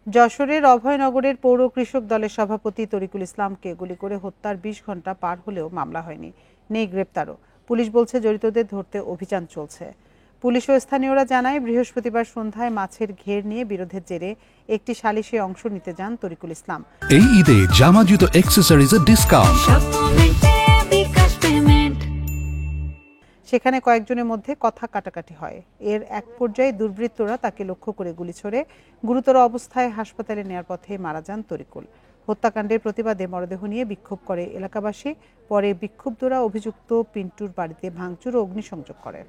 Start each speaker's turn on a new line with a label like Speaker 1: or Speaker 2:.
Speaker 1: যশোরের অভয়নগরের পৌর কৃষক দলের সভাপতি তরিকুল ইসলামকে গুলি করে হত্যার ২০ ঘণ্টা পার হলেও মামলা হয়নি, নেই গ্রেপ্তারও। পুলিশ বলছে জড়িতদের ধরতে অভিযান চলছে। পুলিশ ও স্থানীয়রা জানায়, বৃহস্পতিবার সন্ধ্যায় মাছের ঘের নিয়ে বিরোধের জেরে একটি সালিশে অংশ নিতে যান তরিকুল ইসলাম।
Speaker 2: এই ঈদে জামা জুতো অ্যাক্সেসরিজের ডিসকাউন্ট।
Speaker 1: সেখানে কয়েকজনের মধ্যে কথা কাটাকাটি হয়। এর এক পর্যায়ে দুর্বৃত্তরা তাকে লক্ষ্য করে গুলি ছোড়ে। গুরুতর অবস্থায় হাসপাতালে নেয়ার পথে মারা যান তরিকুল। হত্যাকাণ্ডের প্রতিবাদে মরদেহ নিয়ে বিক্ষোভ করে এলাকাবাসী। পরে বিক্ষুব্ধরা অভিযুক্ত পিন্টুর বাড়িতে ভাঙচুর ও অগ্নিসংযোগ করে।